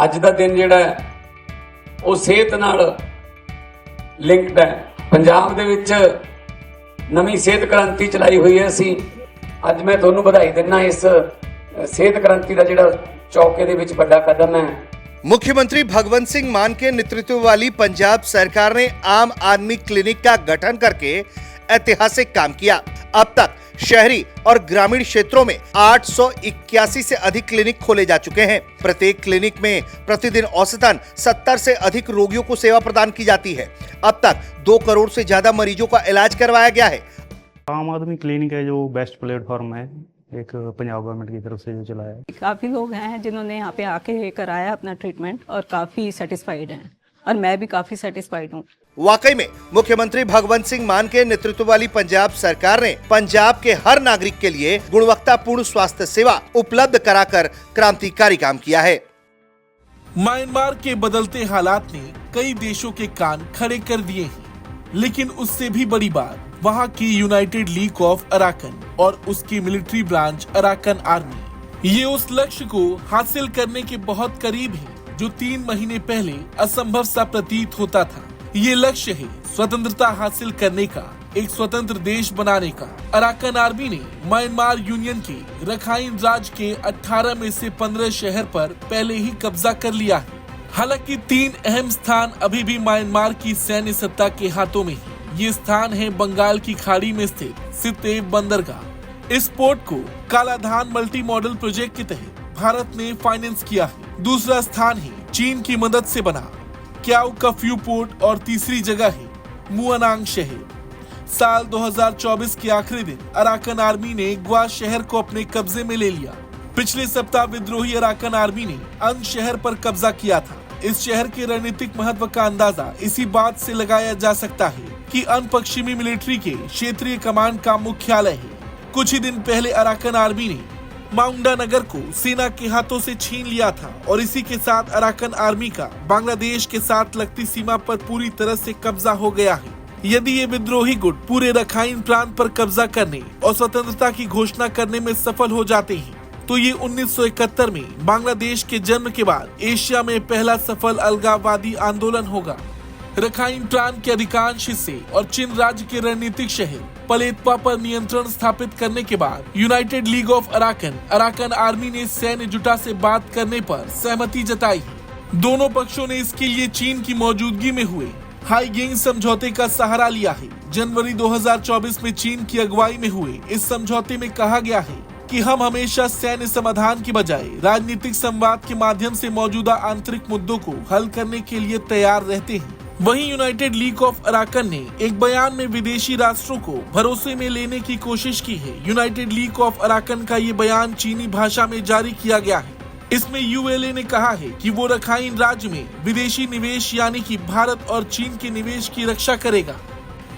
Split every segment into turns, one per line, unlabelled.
ਅੱਜ ਦਾ ਦਿਨ ਜਿਹੜਾ ਉਹ ਸਿਹਤ ਨਾਲ ਲਿੰਕਡ ਹੈ। ਪੰਜਾਬ ਦੇ ਵਿੱਚ ਨਵੀਂ ਸਿਹਤ ਕ੍ਰਾਂਤੀ ਚਲਾਈ ਹੋਈ ਹੈ ਅਸੀਂ। ਅੱਜ ਮੈਂ ਤੁਹਾਨੂੰ ਵਧਾਈ ਦਿੰਦਾ ਇਸ ਸਿਹਤ ਕ੍ਰਾਂਤੀ ਦਾ ਜਿਹੜਾ ਚੌਕੇ ਦੇ ਵਿੱਚ ਵੱਡਾ ਕਦਮ ਹੈ।
मुख्यमंत्री भगवंत सिंह मान के नेतृत्व वाली पंजाब सरकार ने आम आदमी क्लिनिक का गठन करके ऐतिहासिक काम किया। अब तक शहरी और ग्रामीण क्षेत्रों में 881 से अधिक क्लिनिक खोले जा चुके हैं। प्रत्येक क्लिनिक में प्रतिदिन औसतन 70 से अधिक रोगियों को सेवा प्रदान की जाती है। अब तक 2 करोड़ से ज्यादा मरीजों का इलाज करवाया गया है।
आम आदमी क्लिनिक है जो बेस्ट प्लेटफॉर्म है, एक पंजाब गवर्नमेंट की तरफ से जो चलाया है।
काफ़ी लोग हैं जिन्होंने यहाँ पे आके कराया अपना ट्रीटमेंट और काफ़ी सेटिस्फाइड हैं और मैं भी काफ़ी सेटिस्फाइड हूँ।
वाकई में मुख्यमंत्री भगवंत सिंह मान के नेतृत्व वाली पंजाब सरकार ने पंजाब के हर नागरिक के लिए गुणवत्तापूर्ण स्वास्थ्य सेवा उपलब्ध कराकर क्रांतिकारी काम किया है।
म्यांमार के बदलते हालात ने कई देशों के कान खड़े कर दिए हैं, लेकिन उससे भी बड़ी बात वहाँ की यूनाइटेड लीग ऑफ अराकन और उसकी मिलिट्री ब्रांच अराकन आर्मी ये उस लक्ष्य को हासिल करने के बहुत करीब है जो 3 महीने पहले असंभव सा प्रतीत होता था। ये लक्ष्य है स्वतंत्रता हासिल करने का, एक स्वतंत्र देश बनाने का। अराकन आर्मी ने म्यांमार यूनियन के रखाइन राज्य के 18 में से 15 शहर पर पहले ही कब्जा कर लिया है। हालांकि 3 अहम स्थान अभी भी म्यांमार की सैन्य सत्ता के हाथों में है। ये स्थान है बंगाल की खाड़ी में स्थित सितेव बंदरगाह। इस पोर्ट को कालाधान मल्टी मॉडल प्रोजेक्ट के तहत भारत ने फाइनेंस किया है। दूसरा स्थान है चीन की मदद से बना क्याओ कफ्यू पोर्ट और तीसरी जगह है मुआनांग शहर। साल 2024 के आखिरी दिन अराकन आर्मी ने ग्वा शहर को अपने कब्जे में ले लिया। पिछले सप्ताह विद्रोही अराकन आर्मी ने अंग शहर पर कब्जा किया था। इस शहर के रणनीतिक महत्व का अंदाजा इसी बात से लगाया जा सकता है कि अन पश्चिमी मिलिट्री के क्षेत्रीय कमांड का मुख्यालय है। कुछ ही दिन पहले अराकन आर्मी ने माउंडा नगर को सेना के हाथों से छीन लिया था और इसी के साथ अराकन आर्मी का बांग्लादेश के साथ लगती सीमा पर पूरी तरह से कब्जा हो गया है। यदि ये विद्रोही गुट पूरे रखाइन प्रांत पर कब्जा करने और स्वतंत्रता की घोषणा करने में सफल हो जाते हैं तो ये 1971 में बांग्लादेश के जन्म के बाद एशिया में पहला सफल अलगाववादी आंदोलन होगा। रखाइन प्रांत के अधिकांश हिस्से और चीन राज्य के रणनीतिक शहर पलेतपा पर नियंत्रण स्थापित करने के बाद United league of Arakan army ने सैन्य जुटा से बात करने पर सहमति जताई है। दोनों पक्षों ने इसके लिए चीन की मौजूदगी में हुए हाईगेंग समझौते का सहारा लिया है। जनवरी 2024 में चीन की अगुवाई में हुए इस समझौते में कहा गया है कि हम हमेशा सैन्य समाधान की बजाय राजनीतिक संवाद के माध्यम से मौजूदा आंतरिक मुद्दों को हल करने के लिए तैयार रहते हैं। वहीं यूनाइटेड लीग ऑफ अराकन ने एक बयान में विदेशी राष्ट्रों को भरोसे में लेने की कोशिश की है। यूनाइटेड लीग ऑफ अराकन का ये बयान चीनी भाषा में जारी किया गया है। इसमें यूएलए ने कहा है कि वो रखाइन राज्य में विदेशी निवेश यानी कि भारत और चीन के निवेश की रक्षा करेगा।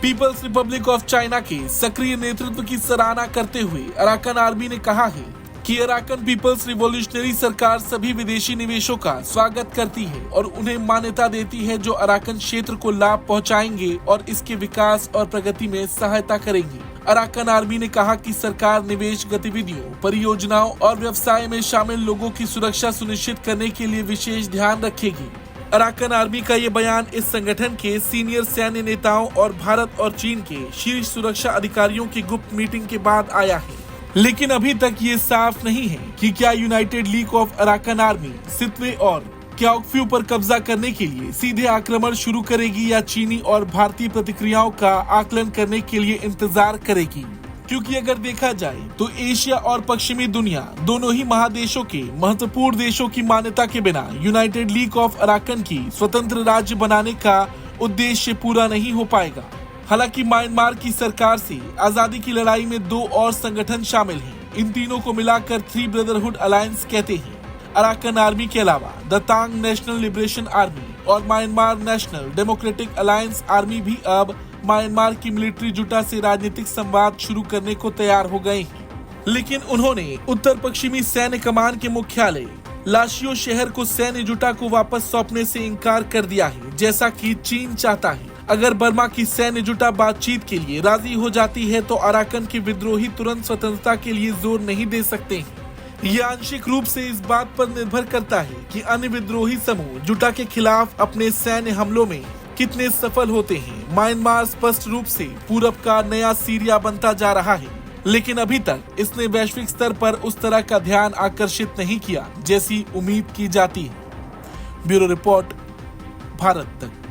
पीपल्स रिपब्लिक ऑफ चाइना के सक्रिय नेतृत्व की सराहना करते हुए अराकन आर्मी ने कहा है कि अराकन पीपल्स रिवॉल्यूशनरी सरकार सभी विदेशी निवेशों का स्वागत करती है और उन्हें मान्यता देती है जो अराकन क्षेत्र को लाभ पहुंचाएंगे और इसके विकास और प्रगति में सहायता करेंगे। अराकन आर्मी ने कहा कि सरकार निवेश गतिविधियों, परियोजनाओं और व्यवसाय में शामिल लोगों की सुरक्षा सुनिश्चित करने के लिए विशेष ध्यान रखेगी। अराकन आर्मी का ये बयान इस संगठन के सीनियर सैन्य नेताओं और भारत और चीन के शीर्ष सुरक्षा अधिकारियों की गुप्त मीटिंग के बाद आया है। लेकिन अभी तक ये साफ नहीं है कि क्या United league of Arakan army Sittwe और क्याओकफ्यू पर कब्जा करने के लिए सीधे आक्रमण शुरू करेगी या चीनी और भारतीय प्रतिक्रियाओं का आकलन करने के लिए इंतजार करेगी। क्योंकि अगर देखा जाए तो एशिया और पश्चिमी दुनिया दोनों ही महादेशों के महत्वपूर्ण देशों की मान्यता के बिना यूनाइटेड लीग ऑफ अराकन की स्वतंत्र राज्य बनाने का उद्देश्य पूरा नहीं हो पाएगा। हालांकि म्यांमार की सरकार से आजादी की लड़ाई में 2 और संगठन शामिल हैं। इन तीनों को मिलाकर 3 ब्रदरहुड अलायंस कहते हैं। अराकन आर्मी के अलावा the Ta'ang national liberation army और Myanmar national democratic alliance army भी अब म्यांमार की मिलिट्री जुटा से राजनीतिक संवाद शुरू करने को तैयार हो गए हैं। लेकिन उन्होंने उत्तर पश्चिमी सैन्य कमान के मुख्यालय लाशियो शहर को सैन्य जुटा को वापस सौंपने से इनकार कर दिया है, जैसा कि चीन चाहता है। अगर बर्मा की सैन्य जुटा बातचीत के लिए राजी हो जाती है तो अराकन के विद्रोही तुरंत स्वतंत्रता के लिए जोर नहीं दे सकते हैं। ये आंशिक रूप से इस बात पर निर्भर करता है कि अन्य विद्रोही समूह जुटा के खिलाफ अपने सैन्य हमलों में कितने सफल होते हैं। म्यांमार स्पष्ट रूप से पूरब का नया सीरिया बनता जा रहा है, लेकिन अभी तक इसने वैश्विक स्तर पर उस तरह का ध्यान आकर्षित नहीं किया जैसी उम्मीद की जाती है। ब्यूरो रिपोर्ट, भारत तक।